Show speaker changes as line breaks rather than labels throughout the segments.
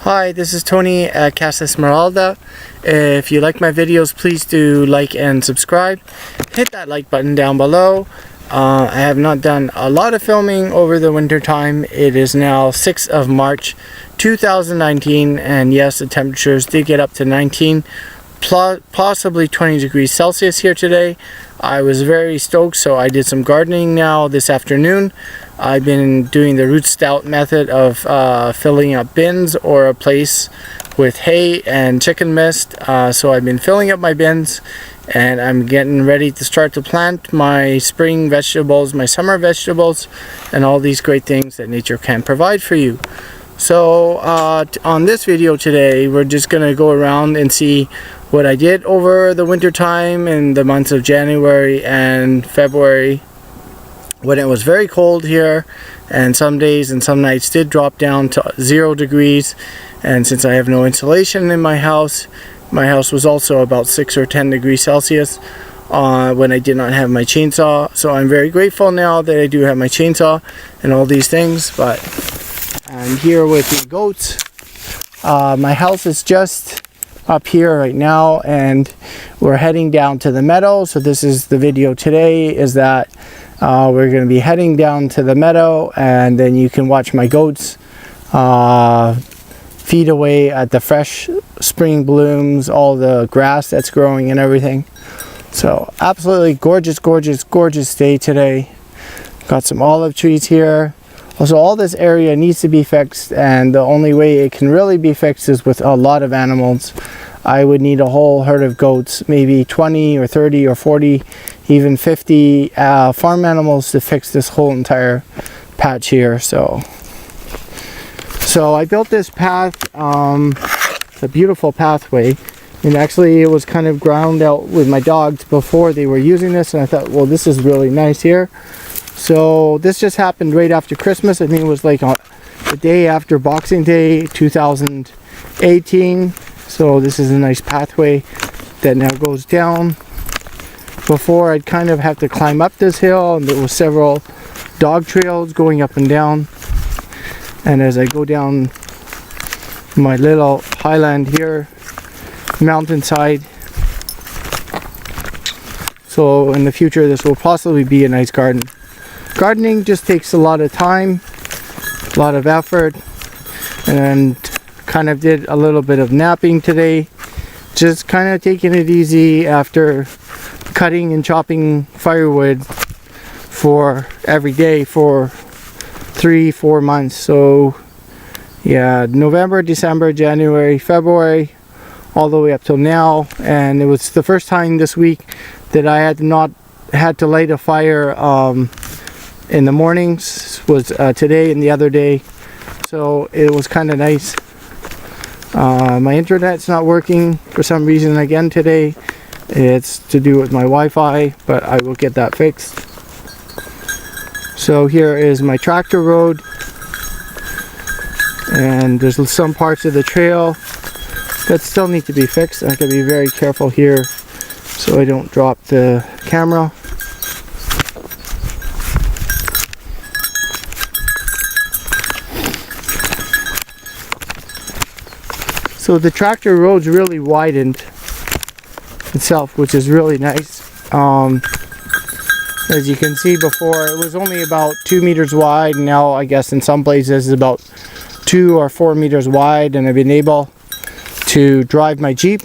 Hi, this is Tony at Casa Esmeralda. If you like my videos, please do like and subscribe. Hit that like button down below. I have not done a lot of filming over the winter time. It is now 6th of March 2019, and yes, the temperatures did get up to 19 plus possibly 20 degrees Celsius here today. I was very stoked, so I did some gardening now this afternoon. I've been doing the root stout method of filling up bins or a place with hay and chicken mist. So I've been filling up my bins, and I'm getting ready to start to plant my spring vegetables, my summer vegetables, and all these great things that nature can provide for you. So on this video today, we're just going to go around and see what I did over the winter time in the months of January and February, when it was very cold here, and some days and some nights did drop down to 0 degrees. And since I have no insulation in my house was also about 6 or 10 degrees Celsius when I did not have my chainsaw. So I'm very grateful now that I do have my chainsaw and all these things. But I'm here with the goats. My house is just up here right now, and we're heading down to the meadow. So this is the video today, is that we're going to be heading down to the meadow, and then you can watch my goats feed away at the fresh spring blooms, all the grass that's growing and everything. So absolutely gorgeous, gorgeous, gorgeous day today. Got some olive trees here. Also, all this area needs to be fixed, and the only way it can really be fixed is with a lot of animals. I would need a whole herd of goats, maybe 20 or 30 or 40, even 50 farm animals to fix this whole entire patch here. So I built this path. It's a beautiful pathway, and actually it was kind of ground out with my dogs before they were using this, and I thought, well, this is really nice here. So this just happened right after Christmas. I think it was like the day after Boxing Day 2018. So this is a nice pathway that now goes down. Before, I'd kind of have to climb up this hill, and there were several dog trails going up and down. And as I go down my little highland here, mountainside, so in the future this will possibly be a nice garden. Gardening just takes a lot of time, a lot of effort, and kind of did a little bit of napping today, just kind of taking it easy after cutting and chopping firewood for every day for 3-4 months. So yeah, November, December, January, February, all the way up till now. And it was the first time this week that I had not had to light a fire in the mornings, was today and the other day. So it was kind of nice. My internet's not working for some reason again today. It's to do with my Wi-Fi, but I will get that fixed. So here is my tractor road, and there's some parts of the trail that still need to be fixed. I have to be very careful here so I don't drop the camera. So the tractor road's really widened itself, which is really nice. As you can see, before it was only about 2 meters wide, and now I guess in some places it's about 2 or 4 meters wide, and I've been able to drive my Jeep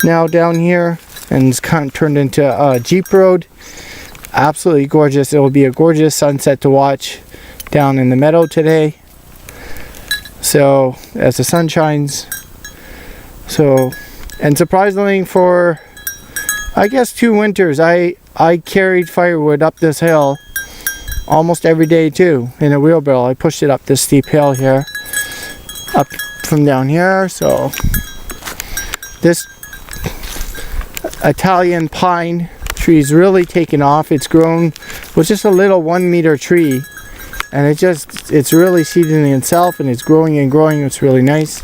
now down here, and it's kind of turned into a Jeep road. Absolutely gorgeous. It will be a gorgeous sunset to watch down in the meadow today. So as the sun shines. So, and surprisingly, for I guess 2 winters, I carried firewood up this hill almost every day too, in a wheelbarrow. I pushed it up this steep hill here, up from down here. So this Italian pine tree is really taken off. It's grown, it was just a little 1 meter tree, and it's really seeding itself, and it's growing and growing. It's really nice.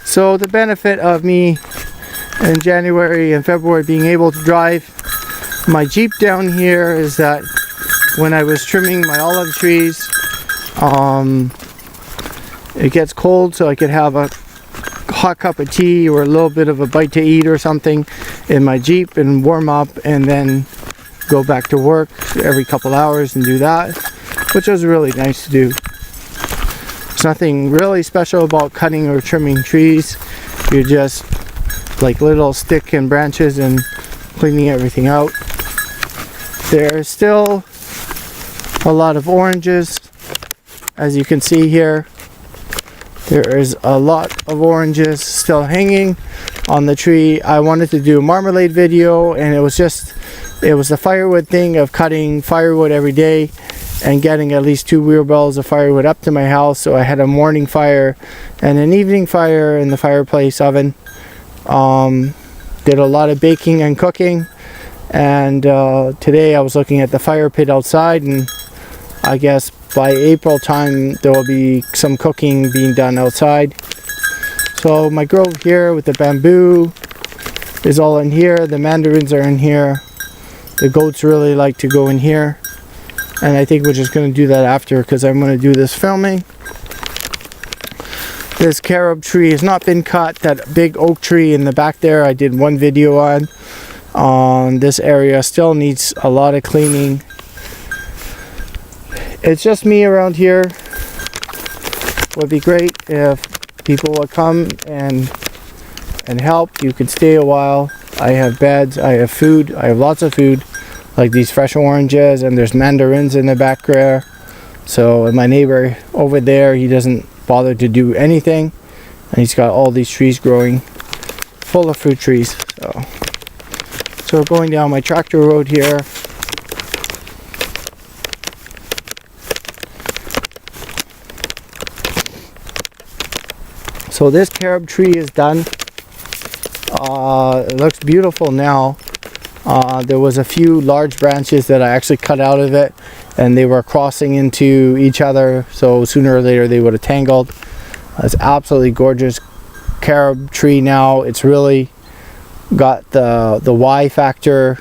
So the benefit of me in January and February being able to drive my Jeep down here is that when I was trimming my olive trees. It gets cold, so I could have a hot cup of tea or a little bit of a bite to eat or something in my Jeep and warm up, and then go back to work every couple hours and do that, which was really nice to do. There's nothing really special about cutting or trimming trees. You're just like little stick and branches and cleaning everything out. There's still a lot of oranges, as you can see here. There is a lot of oranges still hanging on the tree. I wanted to do a marmalade video, and it was the firewood thing of cutting firewood every day and getting at least 2 wheelbarrows of firewood up to my house. So I had a morning fire and an evening fire in the fireplace oven. Did a lot of baking and cooking, and today I was looking at the fire pit outside, and I guess by April time there will be some cooking being done outside. So my grove here with the bamboo is all in here. The mandarins are in here. The goats really like to go in here, and I think we're just going to do that after, because I'm going to do this filming. This carob tree has not been cut. That big oak tree in the back there I did one video on. This area still needs a lot of cleaning. It's just me around here. Would be great if people would come and help. You could stay a while. I have beds, I have food, I have lots of food, like these fresh oranges, and there's mandarins in the back there. So my neighbor over there, he doesn't bother to do anything, and he's got all these trees growing full of fruit trees. So we're going down my tractor road here. So this carob tree is done. It looks beautiful now. There was a few large branches that I actually cut out of it, and they were crossing into each other, so sooner or later they would have tangled. It's absolutely gorgeous carob tree now. It's really got the Y factor,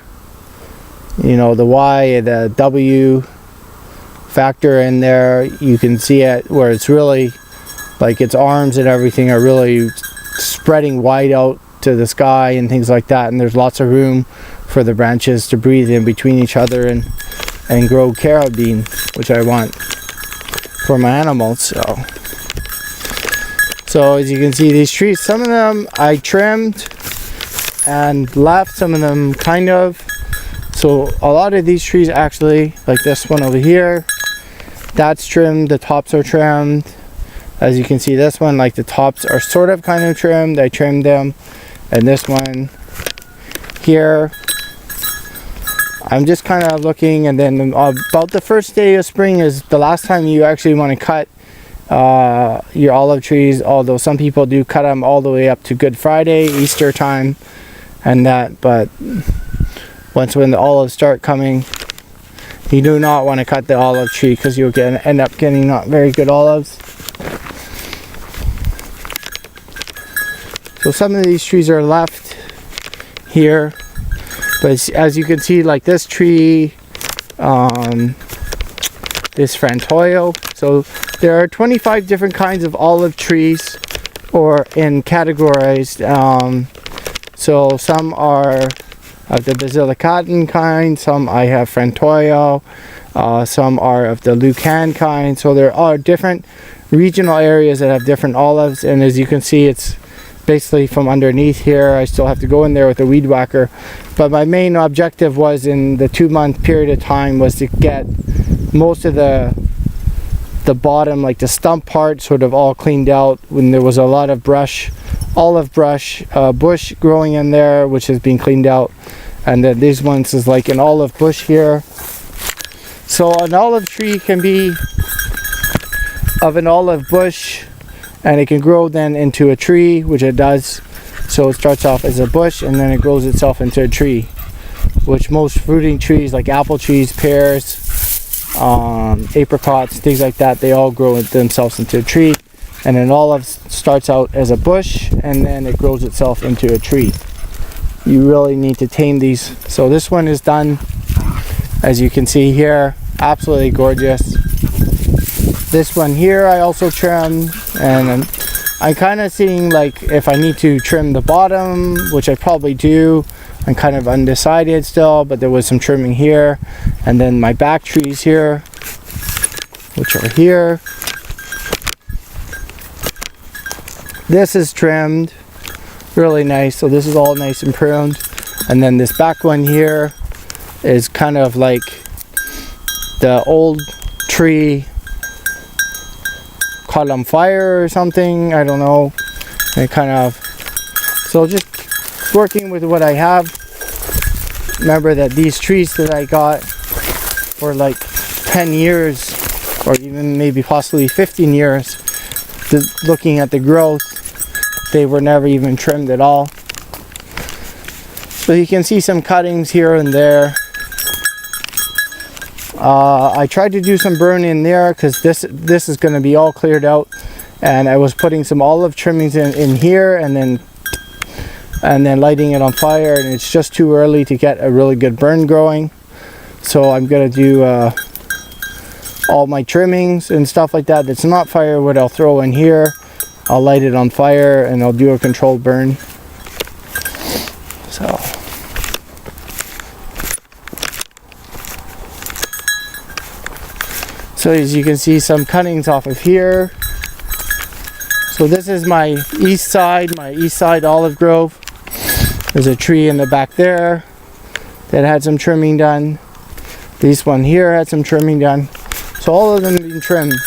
you know, the Y, the W factor in there. You can see it where it's really like its arms and everything are really spreading wide out to the sky and things like that, and there's lots of room for the branches to breathe in between each other and grow carob bean, which I want for my animals. So as you can see, these trees, some of them I trimmed and left, some of them kind of. So a lot of these trees actually, like this one over here, that's trimmed, the tops are trimmed. As you can see, this one, like the tops are sort of kind of trimmed, I trimmed them. And this one here, I'm just kind of looking. And then about the first day of spring is the last time you actually want to cut your olive trees, although some people do cut them all the way up to Good Friday, Easter time and that. But when the olives start coming, you do not want to cut the olive tree, because you'll end up getting not very good olives. So some of these trees are left here, but as you can see, like this tree, this frantoio. So there are 25 different kinds of olive trees, or in categorized. So some are of the basilicatin kind, some I have frantoio, some are of the lucan kind. So there are different regional areas that have different olives, and as you can see, it's basically from underneath here. I still have to go in there with a weed whacker, but my main objective was, in the 2-month period of time, was to get most of the bottom, like the stump part, sort of all cleaned out. When there was a lot of brush, olive brush, bush growing in there, which has been cleaned out. And then these ones is like an olive bush here. So an olive tree can be of an olive bush, and it can grow then into a tree, which it does. So it starts off as a bush, and then it grows itself into a tree, which most fruiting trees, like apple trees, pears, apricots, things like that, they all grow themselves into a tree. And an olive starts out as a bush, and then it grows itself into a tree. You really need to tame these. So this one is done, as you can see here. absolutely gorgeous. This one here I also trimmed, and I'm kind of seeing like if I need to trim the bottom, which I probably do. I'm kind of undecided still, but there was some trimming here. And then my back trees here, which are here. This is trimmed, really nice. So this is all nice and pruned. And then this back one here is kind of like the old tree caught on fire or something, I don't know. And kind of, so just working with what I have. Remember that these trees that I got for like 10 years or even maybe possibly 15 years, looking at the growth, they were never even trimmed at all. So you can see some cuttings here and there. I tried to do some burn in there because this is going to be all cleared out, and I was putting some olive trimmings in here and then lighting it on fire, and it's just too early to get a really good burn going. So I'm going to do all my trimmings and stuff like that that's not firewood I'll throw in here. I'll light it on fire and I'll do a controlled burn. So as you can see, some cuttings off of here. So this is my east side olive grove. There's a tree in the back there that had some trimming done. This one here had some trimming done. So all of them have been trimmed,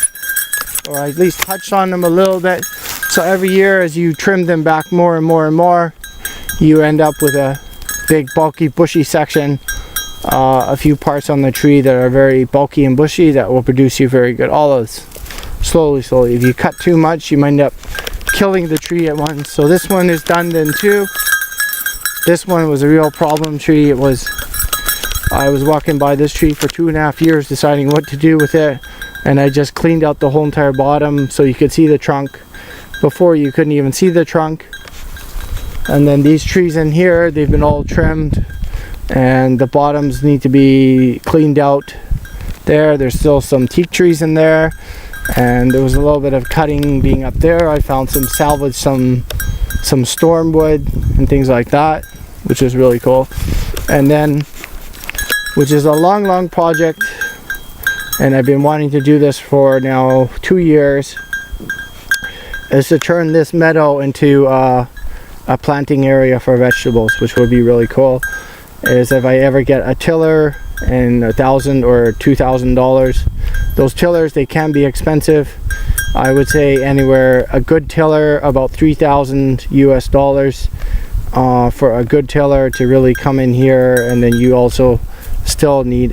or at least touched on them a little bit. So every year as you trim them back more and more and more, you end up with a big bulky bushy section. A few parts on the tree that are very bulky and bushy that will produce you very good olives. Slowly. If you cut too much, you might end up killing the tree at once. So this one is done then too. This one was a real problem tree. I was walking by this tree for 2.5 years deciding what to do with it, and I just cleaned out the whole entire bottom so you could see the trunk. Before you couldn't even see the trunk. And then these trees in here, they've been all trimmed, and the bottoms need to be cleaned out. There's still some teak trees in there, and there was a little bit of cutting being up there. I found some salvage, some storm wood and things like that, which is really cool. And then, which is a long project, and I've been wanting to do this for now 2 years, is to turn this meadow into a planting area for vegetables, which would be really cool. Is if I ever get a tiller and $1,000 or $2,000. Those tillers, they can be expensive. I would say anywhere, a good tiller about $3,000 US for a good tiller to really come in here. And then you also still need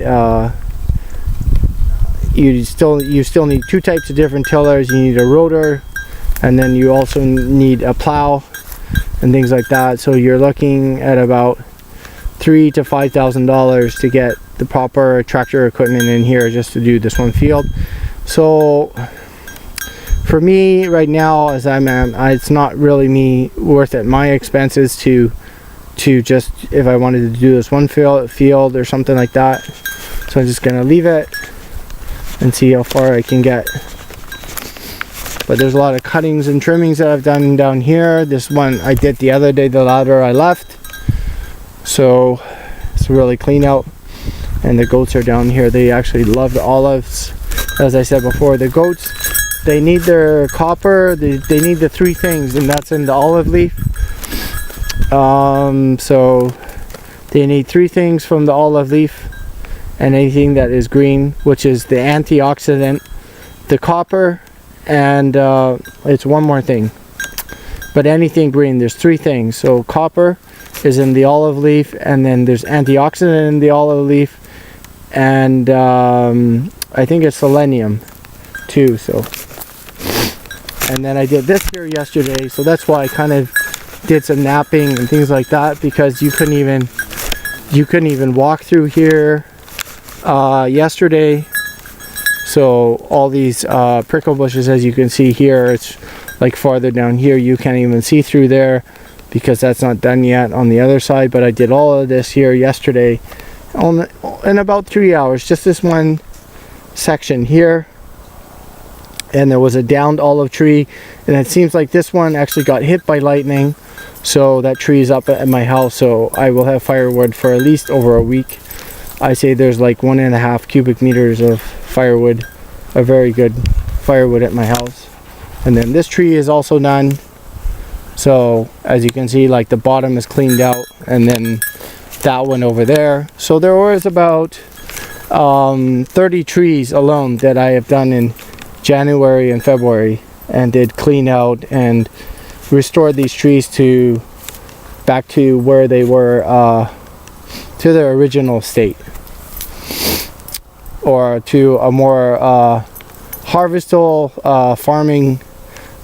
you still need two types of different tillers. You need a rotor, and then you also need a plow and things like that. So you're looking at about $3,000 to $5,000 to get the proper tractor equipment in here just to do this one field. So for me right now, as it's not really worth it my expenses to just, if I wanted to do this one field or something like that. So I'm just gonna leave it and see how far I can get. But there's a lot of cuttings and trimmings that I've done down here. This one I did the other day, the ladder I left. So it's really clean out, and the goats are down here. They actually love the olives. As I said before, the goats, they need their copper, they need the three things, and that's in the olive leaf. So they need three things from the olive leaf and anything that is green, which is the antioxidant, the copper, and it's one more thing. But anything green, there's three things. So copper is in the olive leaf, and then there's antioxidant in the olive leaf, and I think it's selenium too. So, and then I did this here yesterday, so that's why I kind of did some napping and things like that, because you couldn't even walk through here yesterday. So all these prickle bushes, as you can see here, it's like farther down here, you can't even see through there because that's not done yet on the other side. But I did all of this here yesterday in about 3 hours, just this one section here, and there was a downed olive tree, and it seems like this one actually got hit by lightning, so that tree is up at my house. So I will have firewood for at least over a week. I say there's like 1.5 cubic meters of firewood, a very good firewood at my house. And then this tree is also done, so as you can see, like the bottom is cleaned out, and then that one over there. So there was about 30 trees alone that I have done in January and February, and did clean out and restored these trees to back to where they were, to their original state, or to a more harvestable farming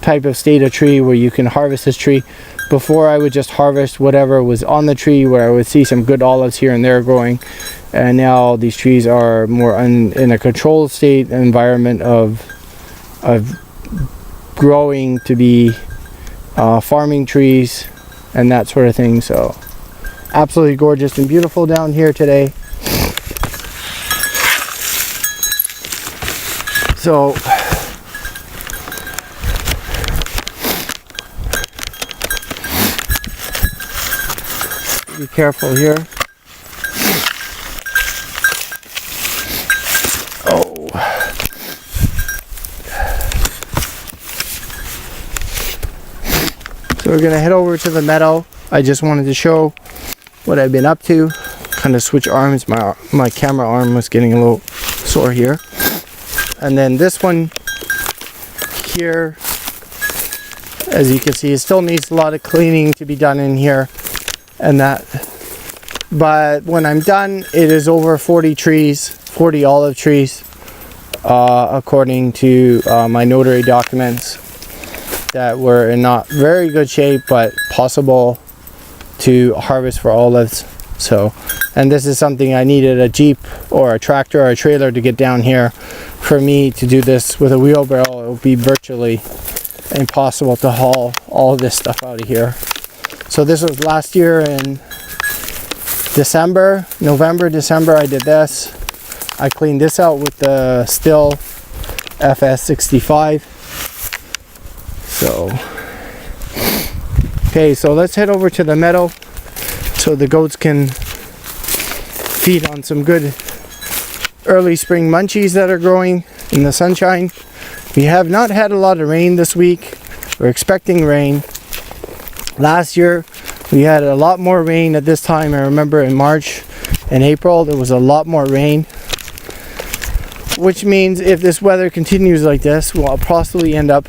type of state of tree, where you can harvest this tree. Before, I would just harvest whatever was on the tree, where I would see some good olives here and there growing, and now these trees are more in a controlled state environment of growing to be farming trees and that sort of thing. So absolutely gorgeous and beautiful down here today. So be careful here. Oh. So we're gonna head over to the meadow. I just wanted to show what I've been up to. Kind of switch arms. My camera arm was getting a little sore here. And then this one here, as you can see, it still needs a lot of cleaning to be done in here and that, but when I'm done, it is over 40 trees, 40 olive trees, according to my notary documents, that were in not very good shape, but possible to harvest for olives. So, and this is something I needed a Jeep or a tractor or a trailer to get down here. For me to do this with a wheelbarrow, it would be virtually impossible to haul all of this stuff out of here. So this was last year in November, December, I did this. I cleaned this out with the Still FS65. So, okay, so let's head over to the meadow so the goats can feed on some good early spring munchies that are growing in the sunshine. We have not had a lot of rain this week. We're expecting rain. Last year we had a lot more rain at this time. I remember in March and April there was a lot more rain, which means if this weather continues like this, we'll possibly end up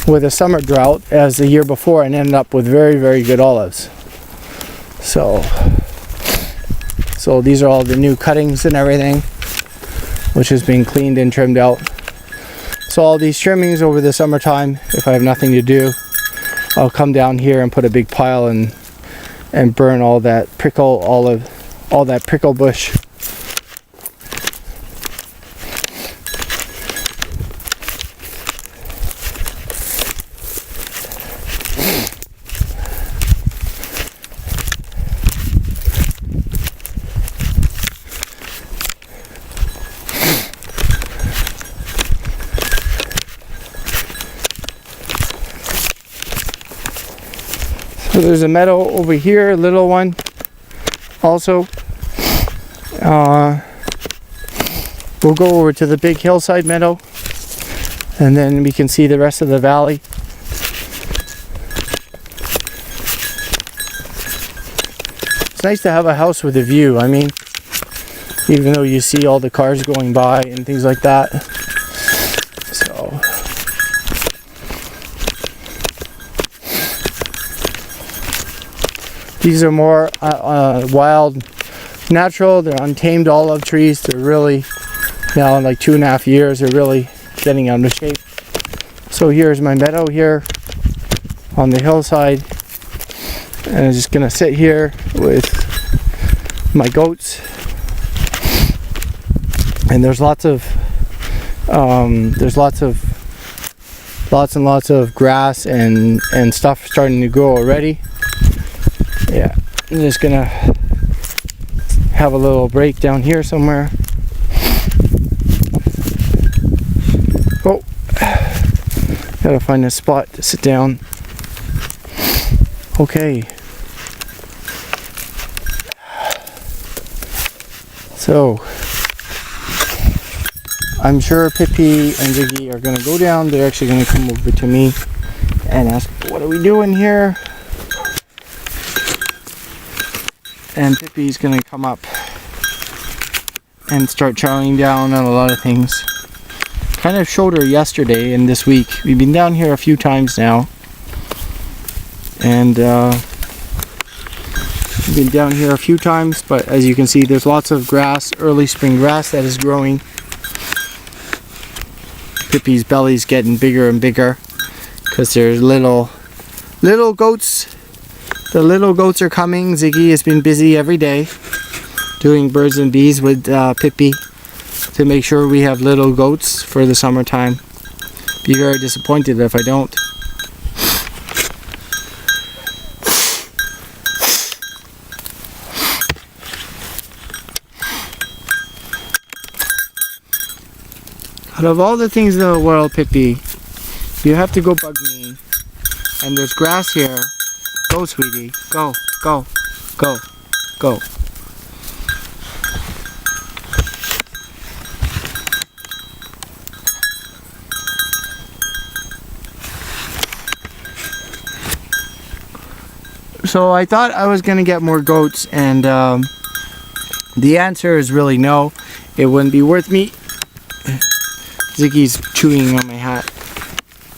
with a summer drought as the year before, and end up with very, very good olives. So these are all the new cuttings and everything, which has been cleaned and trimmed out. So all these trimmings over the summertime, if I have nothing to do, I'll come down here and put a big pile and burn all that prickle olive, all that prickle bush. So there's a meadow over here, a little one also. We'll go over to the big hillside meadow, and then we can see the rest of the valley. It's nice to have a house with a view. I mean, even though you see all the cars going by and things like that. So these are more wild, natural. They're untamed olive trees. They're really, now in like 2.5 years, they're really getting out of shape. So here's my meadow here on the hillside, and I'm just gonna sit here with my goats. And there's lots and lots of grass and stuff starting to grow already. Yeah, I'm just gonna have a little break down here somewhere. Gotta find a spot to sit down. Okay. So, I'm sure Pippi and Ziggy are gonna go down. They're actually gonna come over to me and ask, what are we doing here? And Pippi's gonna come up and start chowing down on a lot of things. Kind of showed her yesterday and this week. We've been down here a few times now. And we've been down here a few times, but as you can see, there's lots of grass, early spring grass that is growing. Pippi's belly's getting bigger and bigger because there's little goats. The little goats are coming. Ziggy has been busy every day doing birds and bees with Pippi to make sure we have little goats for the summertime. Be very disappointed if I don't. Out of all the things in the world, Pippi, you have to go bug me. And there's grass here. Go, sweetie. Go, go, go, go. So I thought I was going to get more goats, and the answer is really no. It wouldn't be worth me. Ziggy's chewing on my hat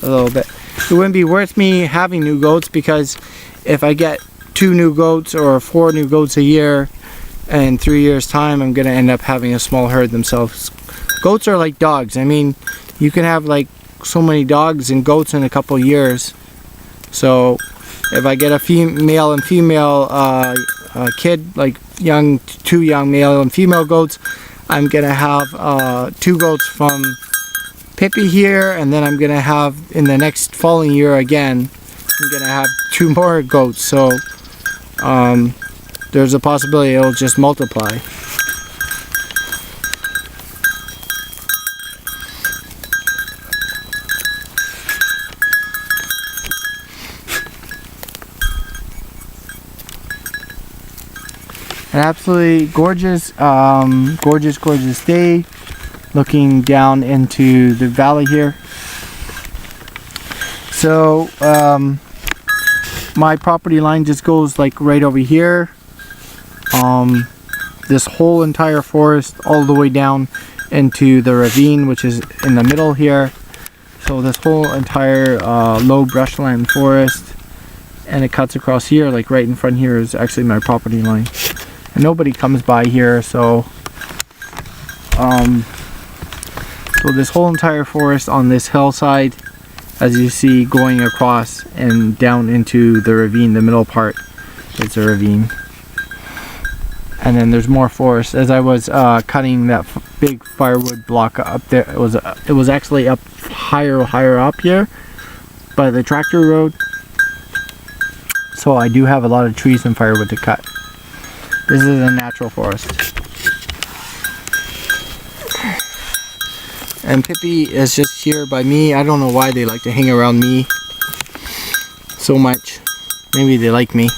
a little bit. It wouldn't be worth me having new goats, because if I get 2 new goats or 4 new goats a year, in 3 years time I'm gonna end up having a small herd themselves. Goats are like dogs. I mean, you can have like so many dogs and goats in a couple years. So if I get a male and female kid, like 2 young male and female goats, I'm gonna have 2 goats from Pippi here, and then I'm gonna have, in the next following year again, I'm gonna have 2 more goats. So there's a possibility it'll just multiply. An absolutely gorgeous, gorgeous day. Looking down into the valley here. So my property line just goes like right over here. This whole entire forest all the way down into the ravine, which is in the middle here. So this whole entire low brushland forest, and it cuts across here, like right in front here is actually my property line. And nobody comes by here, so this whole entire forest on this hillside, as you see, going across and down into the ravine, the middle part, it's a ravine. And then there's more forest. As I was cutting that big firewood block up there, it was actually up higher up here by the tractor road. So I do have a lot of trees and firewood to cut. This is a natural forest. And Pippi is just here by me. I don't know why they like to hang around me so much. Maybe they like me.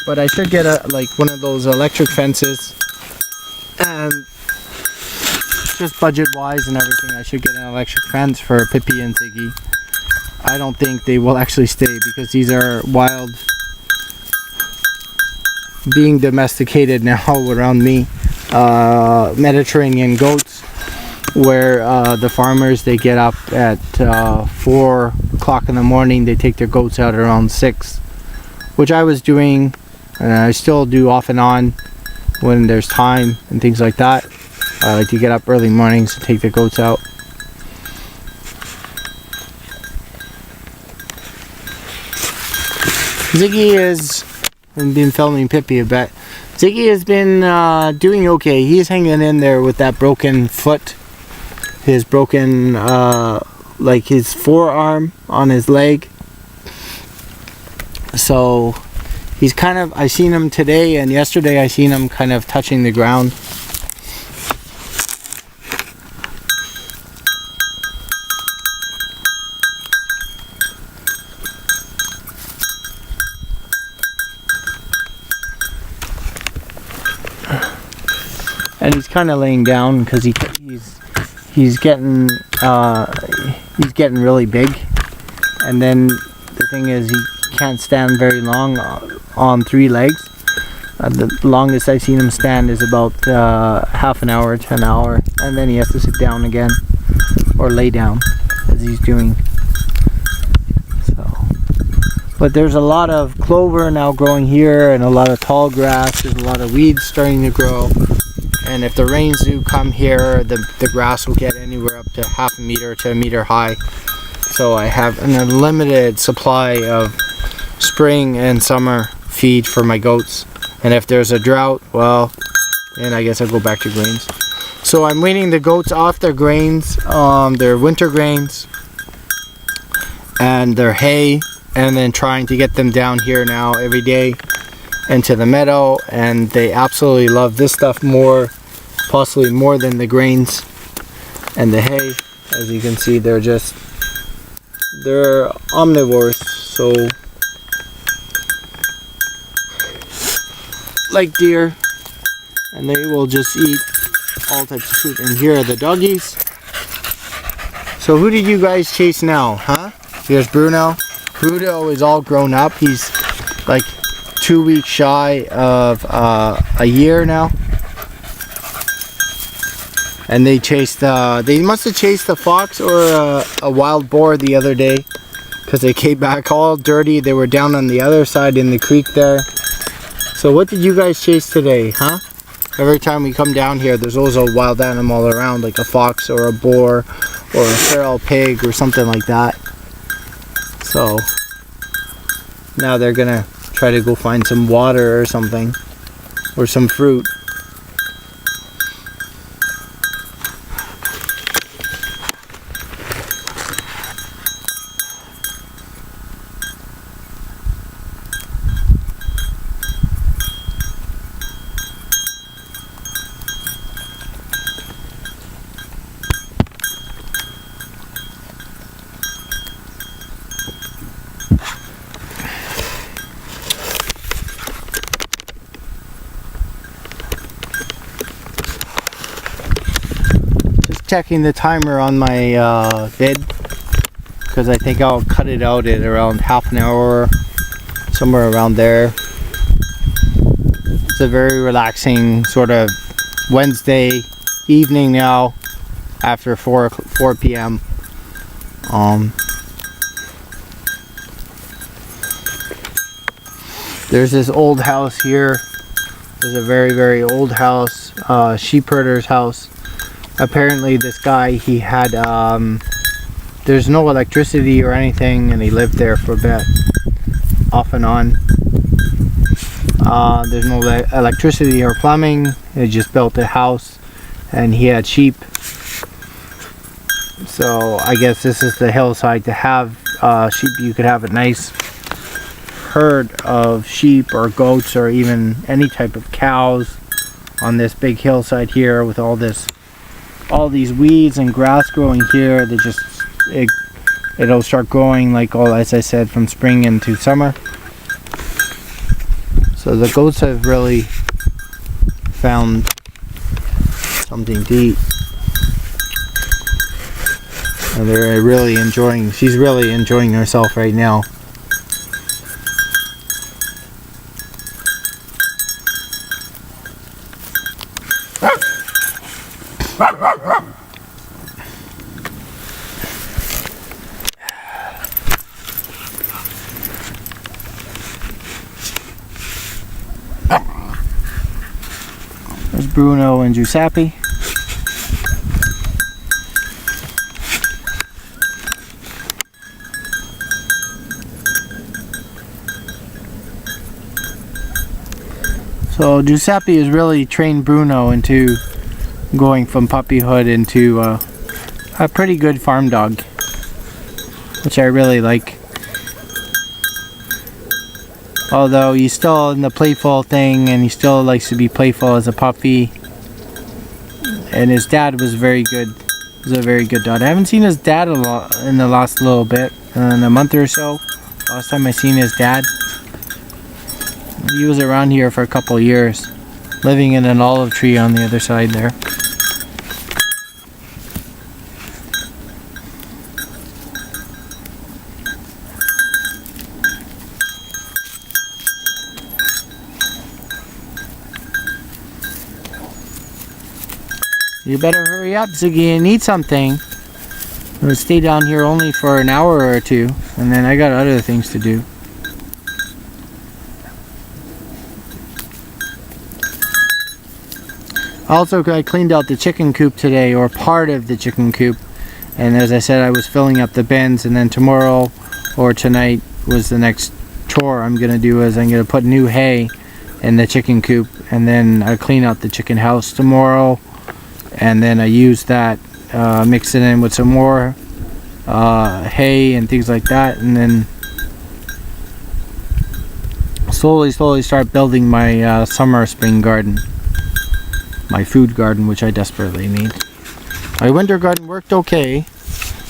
But I should get one of those electric fences. And just budget wise and everything, I should get an electric fence for Pippi and Ziggy. I don't think they will actually stay, because these are wild, being domesticated now around me, Mediterranean goats, where the farmers, they get up at 4 o'clock in the morning. They take their goats out around 6, which I was doing, and I still do off and on when there's time and things like that. I like to get up early mornings to take the goats out. Ziggy has been filming Pippi a bit. Ziggy has been doing okay. He's hanging in there with that broken foot. His broken, like his forearm on his leg. So He's kind of, I seen him today and yesterday I seen him kind of touching the ground. And he's kind of laying down because he's getting really big, and then the thing is he can't stand very long on 3 legs. The longest I've seen him stand is about half an hour to an hour, and then he has to sit down again or lay down as he's doing. So, but there's a lot of clover now growing here and a lot of tall grass. There's a lot of weeds starting to grow. And if the rains do come here, the grass will get anywhere up to half a meter to a meter high. So I have an unlimited supply of spring and summer feed for my goats. And if there's a drought, well, then I guess I'll go back to grains. So I'm weaning the goats off their grains, their winter grains, and their hay, and then trying to get them down here now every day into the meadow. And they absolutely love this stuff more, possibly more than the grains and the hay. As you can see, they're omnivores, so like deer, and they will just eat all types of food. And here are the doggies. So who did you guys chase now, huh? Here's Bruno. Bruno is all grown up. He's like 2 weeks shy of a year now. And they must have chased a fox or a wild boar the other day, because they came back all dirty. They were down on the other side in the creek there. So what did you guys chase today, huh? Every time we come down here, there's always a wild animal around, like a fox or a boar or a feral pig or something like that. So now they're gonna try to go find some water or something, or some fruit. Checking the timer on my vid, because I think I'll cut it out at around half an hour, somewhere around there. It's a very relaxing sort of Wednesday evening now, after 4 p.m. There's this old house here. There's a very, very old house, sheep herder's house. Apparently this guy, he had, there's no electricity or anything, and he lived there for a bit, off and on. There's no electricity or plumbing. He just built a house, and he had sheep. So I guess this is the hillside to have sheep. You could have a nice herd of sheep or goats or even any type of cows on this big hillside here, with all these weeds and grass growing here. They just it'll start growing, like, all, as I said, from spring into summer. So the goats have really found something to eat, and they're really enjoying. She's really enjoying herself right now. There's Bruno and Giuseppe. So Giuseppe has really trained Bruno into going from puppyhood into a pretty good farm dog, which I really like. Although he's still in the playful thing, and he still likes to be playful as a puppy. And his dad was very good. He was a very good dog. I haven't seen his dad a lot in the last little bit, in a month or so. Last time I seen his dad, he was around here for a couple of years, living in an olive tree on the other side there. You better hurry up, Ziggy, and eat something. I'm gonna stay down here only for an hour or two, and then I got other things to do. Also, I cleaned out the chicken coop today, or part of the chicken coop. And as I said, I was filling up the bins, and then tomorrow or tonight was the next chore I'm gonna do, is I'm gonna put new hay in the chicken coop, and then I clean out the chicken house tomorrow. And then I use that, mix it in with some more hay and things like that, and then slowly start building my summer spring garden, my food garden, which I desperately need. My winter garden worked okay,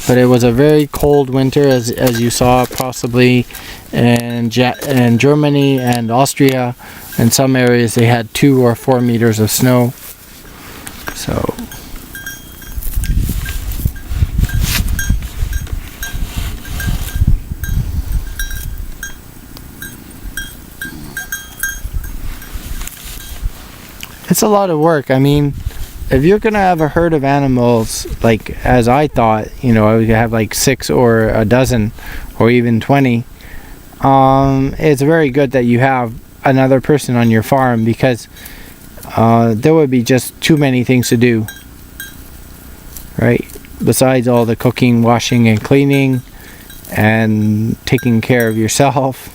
but it was a very cold winter, as you saw possibly in Germany and Austria. In some areas they had 2 or 4 meters of snow. So it's a lot of work. I mean, if you're gonna have a herd of animals, like as I thought, you know, I would have like 6 or a dozen or even 20, it's very good that you have another person on your farm, because there would be just too many things to do, right? Besides all the cooking, washing, and cleaning, and taking care of yourself.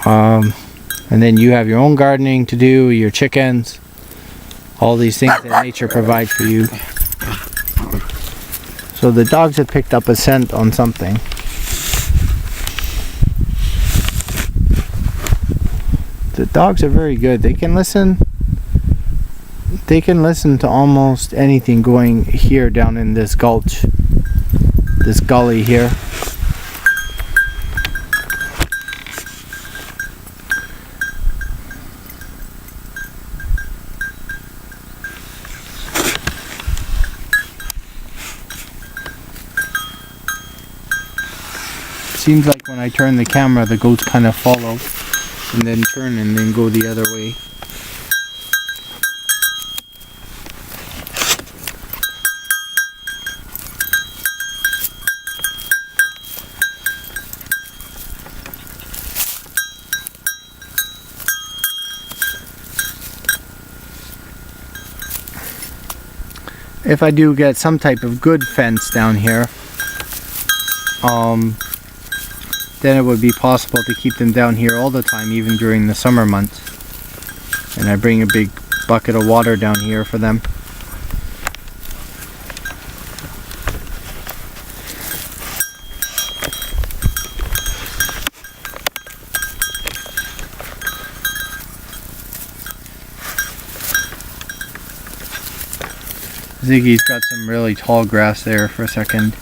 And then you have your own gardening to do, your chickens, all these things that nature provides for you. So the dogs have picked up a scent on something. The dogs are very good. They can listen. They can listen to almost anything going here down in this gulch, this gully here. Seems like when I turn the camera, the goats kind of follow and then turn and then go the other way. If I do get some type of good fence down here, then it would be possible to keep them down here all the time, even during the summer months. And I bring a big bucket of water down here for them. Ziggy's got some really tall grass there for a second.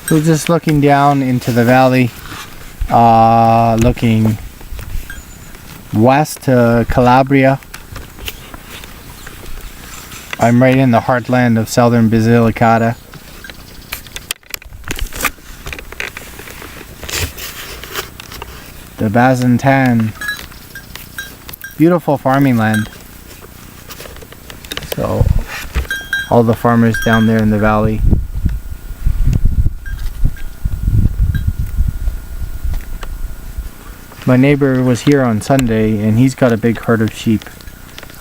So just looking down into the valley, looking west to Calabria. I'm right in the heartland of southern Basilicata. The Bazantan. Beautiful farming land. So all the farmers down there in the valley. My neighbor was here on Sunday, and he's got a big herd of sheep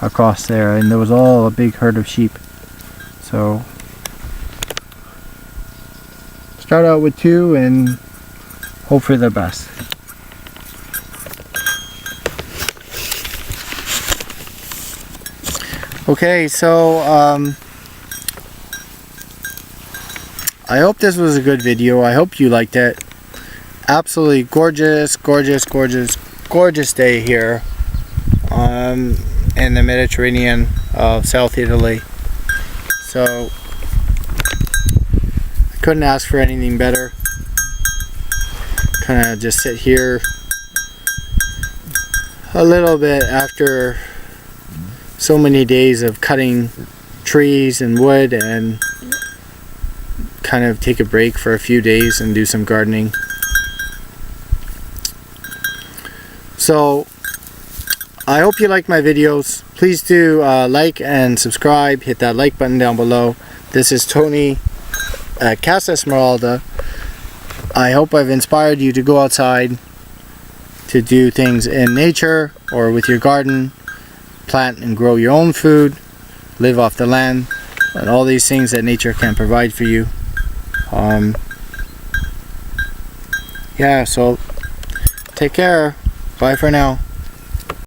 across there, and there was all a big herd of sheep. So start out with 2 and hope for the best. Okay, so I hope this was a good video. I hope you liked it. Absolutely gorgeous, gorgeous, gorgeous, gorgeous day here in the Mediterranean of South Italy. So I couldn't ask for anything better. Kind of just sit here a little bit after so many days of cutting trees and wood, and kind of take a break for a few days and do some gardening. So I hope you like my videos. Please do like and subscribe. Hit that like button down below. This is Tony at Casa Esmeralda. I hope I've inspired you to go outside to do things in nature or with your garden. Plant and grow your own food, live off the land, and all these things that nature can provide for you. Yeah, so take care. Bye for now.